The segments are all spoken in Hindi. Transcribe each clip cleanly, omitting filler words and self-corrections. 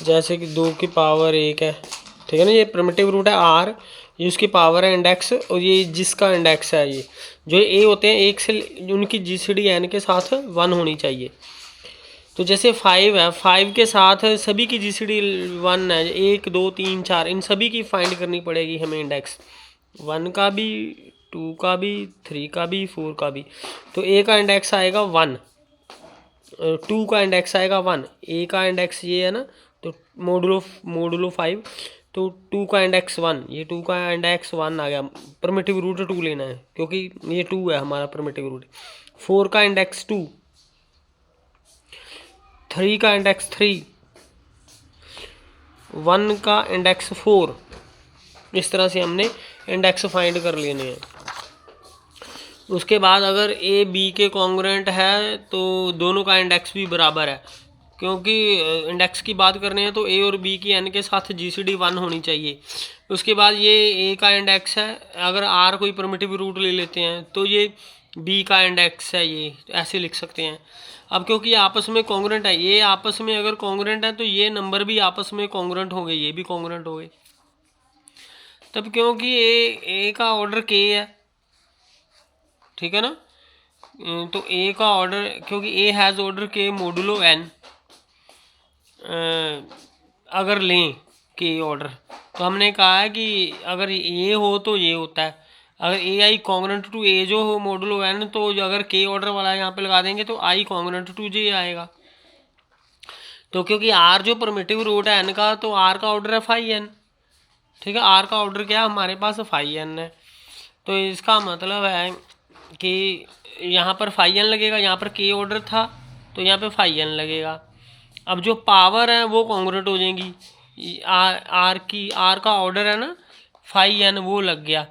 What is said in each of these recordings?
जैसे कि 2 की पावर 1 है, ठीक है ना, ये प्रिमिटिव रूट है आर, ये उसकी पावर है इंडेक्स, और ये जिसका इंडेक्स है ये जो ए होते हैं एक से उनकी जीसीडी एन के साथ 1 होनी चाहिए। तो जैसे 5 है, 5 के साथ सभी की जीसीडी 1 है, 1 2 3 4 इन सभी की फाइंड करनी पड़ेगी हमें इंडेक्स, 1 का भी, 2 का भी, 3 का भी, 4 का भी। तो ए का इंडेक्स आएगा 1, 2 का इंडेक्स आएगा 1, ए का इंडेक्स ये है ना, तो मोडुलो 5, तो 2 का इंडेक्स 1, ये 2 का इंडेक्स 1 आ गया। प्रिमिटिव रूट 2 लेना है क्योंकि ये 2 है हमारा प्रिमिटिव रूट। 4 का इंडेक्स 2, 3 का इंडेक्स 3, 1 का इंडेक्स 4। इस तरह से हमने इंडेक्स फाइंड कर लेने हैं। उसके बाद अगर ए बी के कॉन्ग्रुएंट है तो दोनों का इंडेक्स भी बराबर है, क्योंकि इंडेक्स की बात करनी है तो ए और बी की एन के साथ जीसीडी 1 होनी चाहिए। उसके बाद ये ए का इंडेक्स है, अगर आर कोई प्रिमिटिव रूट ले लेते हैं तो ये बी का इंडेक्स है, ये ऐसे लिख सकते हैं। अब क्योंकि आपस में कॉन्ग्रुएंट है, ये आपस में अगर कॉन्ग्रुएंट है तो ये नंबर भी आपस में कॉन्ग्रुएंट हो गए, ये भी कॉन्ग्रुएंट हो गए। तब क्योंकि ए का ऑर्डर के है, ठीक है ना, तो ए का ऑर्डर, क्योंकि ए हैज़ ऑर्डर के मोडुलो एन, अगर लें के ऑर्डर, तो हमने कहा है कि अगर ये हो तो ये होता है, अगर ए आई कॉन्ग्रुएंट टू ए जो हो मोडुलो एन, तो अगर के ऑर्डर वाला यहाँ पे लगा देंगे तो आई कॉन्ग्रुएंट टू जे आएगा। तो क्योंकि आर जो प्रिमिटिव रूट है एन का, तो आर का ऑर्डर है फाई एन, ठीक है, आर का ऑर्डर क्या है हमारे पास फाई एन है। तो इसका मतलब है कि यहाँ पर फाई एन लगेगा, यहाँ पर के ऑर्डर था तो यहाँ पे फाई एन लगेगा। अब जो पावर है वो कॉन्ग्रुएंट हो जाएंगी, आर का ऑर्डर है ना फाई एन, वो लग गया,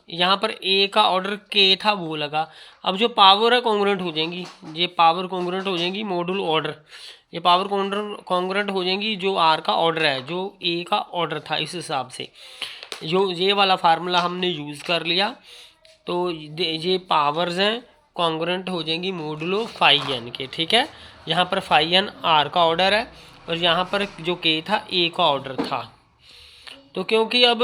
यहाँ पर ए का ऑर्डर के था वो लगा। अब जो पावर है कॉन्ग्रुएंट हो जाएंगी, ये पावर कॉन्ग्रुएंट हो जाएंगी मॉड्यूल ऑर्डर, ये पावर कॉन्ग्रुएंट हो जाएंगी जो आर का ऑर्डर है, जो ए का ऑर्डर था। इस हिसाब से जो ये वाला फार्मूला हमने यूज़ कर लिया, तो ये पावर्स हैं कॉन्ग्रुएंट हो जाएंगी मोडुलो फाई एन के, ठीक है। यहाँ पर फाई एन आर का ऑर्डर है और यहाँ पर जो के था ए का ऑर्डर था। तो क्योंकि अब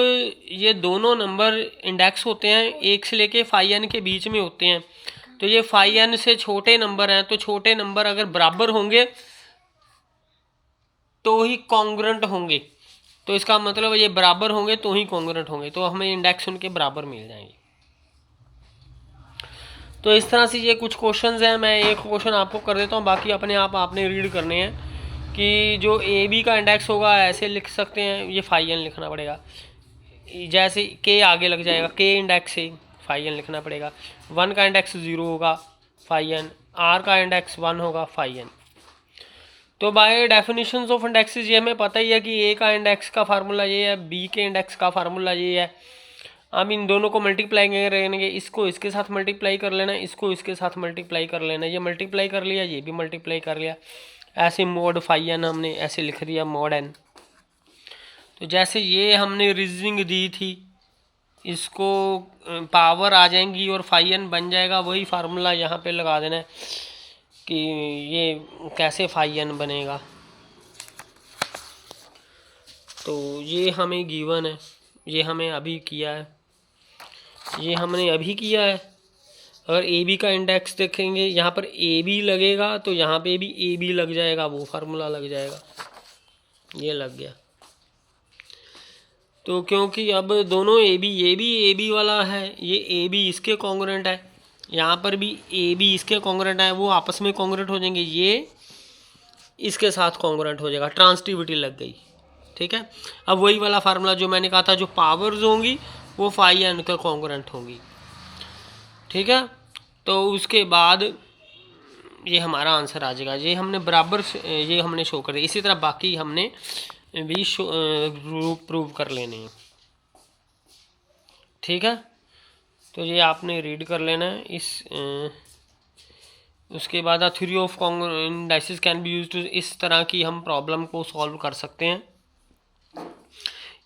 ये दोनों नंबर इंडेक्स होते हैं एक से लेके फाई एन के बीच में होते हैं, तो ये फाई एन से छोटे नंबर हैं, तो छोटे नंबर अगर बराबर होंगे तो ही कॉन्ग्रुएंट होंगे, तो इसका मतलब ये बराबर होंगे तो ही कॉन्ग्रुएंट होंगे, तो हमें इंडेक्स उनके बराबर मिल जाएंगे। तो इस तरह से ये कुछ क्वेश्चंस हैं, मैं एक क्वेश्चन आपको कर देता हूँ, बाकी अपने आप आपने रीड करने हैं। कि जो ए बी का इंडेक्स होगा ऐसे लिख सकते हैं, ये फाई एन लिखना पड़ेगा, जैसे के आगे लग जाएगा, के इंडेक्स से फाई एन लिखना पड़ेगा। 1 का इंडेक्स 0 होगा फाई एन, आर का इंडेक्स 1 होगा फाई एन। तो बाय डेफिनेशंस ऑफ इंडेक्सेस ये हमें पता ही है कि ए का इंडेक्स का फार्मूला ये है, बी के इंडेक्स का फार्मूला ये है। हम इन दोनों को मल्टीप्लाई करेंगे, इसको इसके साथ मल्टीप्लाई कर लेना, इसको इसके साथ मल्टीप्लाई कर लेना, ये मल्टीप्लाई कर लिया, ये भी मल्टीप्लाई कर लिया, ऐसे मोड फाई एन हमने ऐसे लिख दिया मोड एन। तो जैसे ये हमने रीजनिंग दी थी, इसको पावर आ जाएंगी और फाई एन बन जाएगा, वही फार्मूला यहाँ पे लगा देना है कि ये कैसे फाई एन बनेगा। तो ये हमें गिवन है, ये हमें अभी किया है, ये हमने अभी किया है। अगर ए बी का इंडेक्स देखेंगे, यहाँ पर ए बी लगेगा तो यहाँ पे भी ए बी लग जाएगा, वो फार्मूला लग जाएगा, ये लग गया। तो क्योंकि अब दोनों ए बी वाला है, ये ए बी इसके कॉन्ग्रुएंट है, यहाँ पर भी ए बी इसके कॉन्ग्रुएंट है, वो आपस में कॉन्ग्रुएंट हो जाएंगे, ये इसके साथ कॉन्ग्रुएंट हो जाएगा, ट्रांसटिविटी लग गई, ठीक है। अब वही वाला फार्मूला जो मैंने कहा था, जो पावर्स होंगी वो फाई एन का कॉन्ग्रुएंट होंगी, ठीक है। तो उसके बाद ये हमारा आंसर आ जाएगा, ये हमने बराबर ये हमने शो कर दिया। इसी तरह बाकी हमने भी प्रूव कर लेने हैं, ठीक है। तो ये आपने रीड कर लेना है। उसके बाद theory of indices can be used, इस तरह की हम प्रॉब्लम को सॉल्व कर सकते हैं।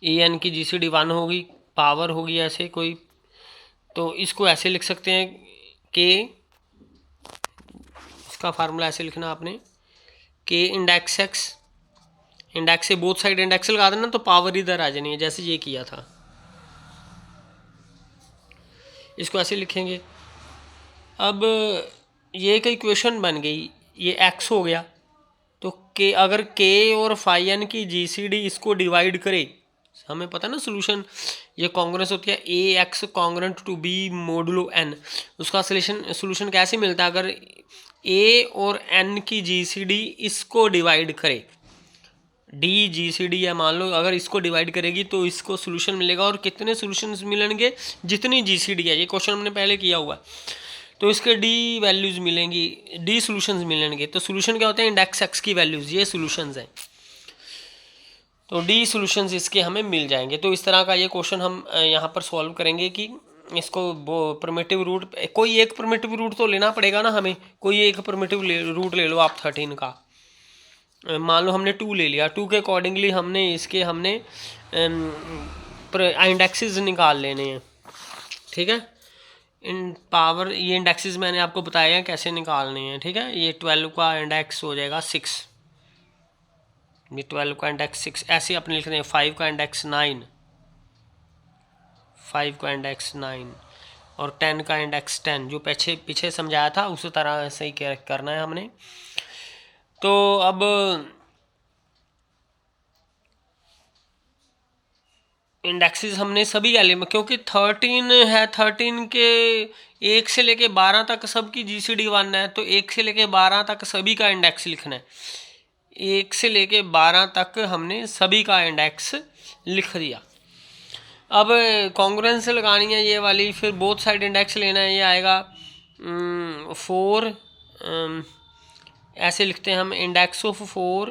ए एन की जीसीडी 1 होगी, पावर होगी ऐसे कोई, तो इसको ऐसे लिख सकते हैं के, इसका फार्मूला ऐसे लिखना आपने, के इंडेक्स एक्स इंडेक्स से बोथ साइड इंडेक्स लगा देना तो पावर इधर आ जानी है, जैसे ये किया था। इसको ऐसे लिखेंगे। अब ये एक इक्वेशन बन गई, ये x हो गया, तो के अगर k और फाई n की जीसीडी इसको डिवाइड करे, हमें पता ना सोल्यूशन ये कांग्रेस होती है a x congruent to b modulo n, उसका सोल्यूशन कैसे मिलता है? अगर a और n की जीसीडी इसको डिवाइड करे, डी जीसीडी है मान लो, अगर इसको डिवाइड करेगी तो इसको सोल्यूशन मिलेगा। और कितने सोल्यूशंस मिलेंगे? जितनी जीसीडी है, ये क्वेश्चन हमने पहले किया हुआ है, तो इसके डी वैल्यूज़ मिलेंगी, डी सोल्यूशंस मिलेंगे। तो सोल्यूशन क्या होते हैं? इंडेक्स एक्स की वैल्यूज़, ये सोल्यूशंस हैं, तो डी सोल्यूशंस इसके हमें मिल जाएंगे। तो इस तरह का ये क्वेश्चन हम यहाँ पर सॉल्व करेंगे कि इसको वो परमिटिव रूट, कोई एक परमिटिव रूट तो लेना पड़ेगा ना हमें, कोई एक परमिटिव रूट ले लो आप 13 का। मान लो हमने 2 ले लिया, 2 के अकॉर्डिंगली हमने इंडेक्सेस निकाल लेने हैं, ठीक है। इन पावर ये इंडेक्सेस मैंने आपको बताया है कैसे निकालने हैं, ठीक है। ये 12 का इंडेक्स हो जाएगा 6, ये 12 का इंडेक्स 6, ऐसे अपने लिख रहे हैं। 5 का इंडेक्स 9, 5 का इंडेक्स 9 और 10 का इंडेक्स 10, जो पीछे समझाया था उसी तरह से ही करना है हमने। तो अब इंडेक्सेस हमने सभी एलिमेंट, क्योंकि 13 है, 13 के 1 से लेके 12 तक सबकी जीसीडी 1 है, तो 1 से लेके 12 तक सभी का इंडेक्स लिखना है। 1 से लेके 12 तक हमने सभी का इंडेक्स लिख दिया। अब कॉन्ग्रुएंस लगानी है ये वाली, फिर बोथ साइड इंडेक्स लेना है, ये आएगा 4, ऐसे लिखते हैं हम, इंडेक्स ऑफ 4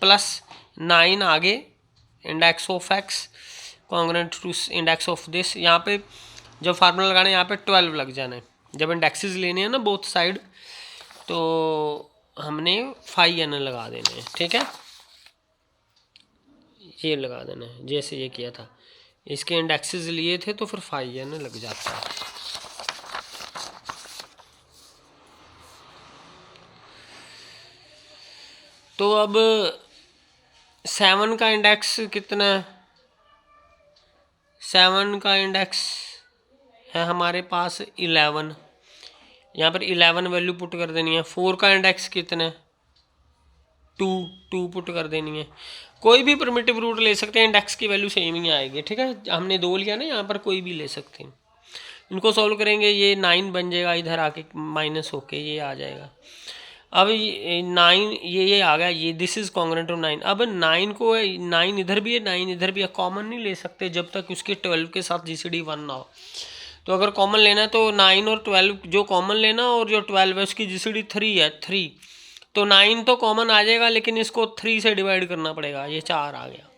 प्लस 9 आगे index of X congruent to index of this. यहाँ पे जब फार्मूला लगाना है यहाँ पे 12 लग जाना है। जब इंडेक्सेस लेने हैं ना बोथ साइड, तो हमने फाई n लगा देने हैं, ठीक है, ये लगा देना है जैसे ये किया था। इसके इंडेक्सेस लिए थे तो फिर फाई n लग जाता है। तो अब 7 का इंडेक्स कितना है? 7 का इंडेक्स है हमारे पास 11, यहाँ पर 11 वैल्यू पुट कर देनी है। 4 का इंडेक्स कितना है? 2 पुट कर देनी है। कोई भी प्रिमिटिव रूट ले सकते हैं, इंडेक्स की वैल्यू सेम ही आएगी, ठीक है। हमने 2 लिया ना, यहाँ पर कोई भी ले सकते हैं। इनको सॉल्व करेंगे, ये 9 बन जाएगा, इधर आके माइनस होके ये आ जाएगा। अब 9 ये आ गया, ये दिस इज कॉन्ग्रुएंट टू 9। अब 9 को 9 इधर भी है, 9 इधर भी है, कॉमन नहीं ले सकते जब तक उसके 12 के साथ जीसीडी 1 ना हो। तो अगर कॉमन लेना है तो 9 और 12 जो कॉमन लेना, और जो 12 है उसकी जीसीडी 3 है, 3, तो 9 तो कॉमन आ जाएगा, लेकिन इसको 3 से डिवाइड करना पड़ेगा, ये 4 आ गया।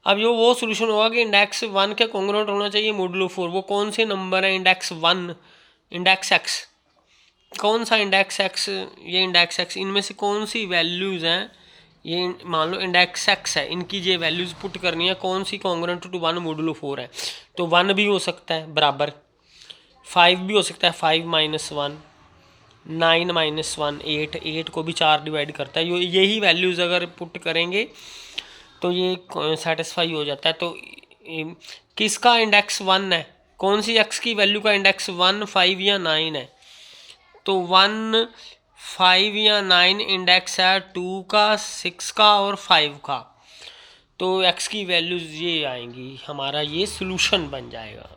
अब ये वो सोल्यूशन होगा कि इंडेक्स 1 के कॉन्ग्रुएंट होना चाहिए मोडुलो 4। वो कौन से नंबर है? इंडेक्स 1, इंडेक्स एक्स, कौन सा इंडेक्स एक्स? ये इंडेक्स एक्स, इनमें से कौन सी वैल्यूज़ हैं? ये मान लो इंडेक्स एक्स है, इनकी ये वैल्यूज़ पुट करनी है, कौन सी कॉन्ग्रुएंट टू 1 मोडुलो 4 है। तो 1 भी हो सकता है बराबर, 5 भी हो सकता है, 5 माइनस 1, 9 माइनस 1, 8 को भी 4 डिवाइड करता है। यही वैल्यूज़ अगर पुट करेंगे तो ये सेटिस्फाई हो जाता है। तो किसका इंडेक्स 1 है? कौन सी एक्स की वैल्यू का इंडेक्स 1, 5 या 9 है? तो 1, 5 या 9 इंडेक्स है 2 का, 6 का और 5 का। तो एक्स की वैल्यूज़ ये आएंगी, हमारा ये सोल्यूशन बन जाएगा।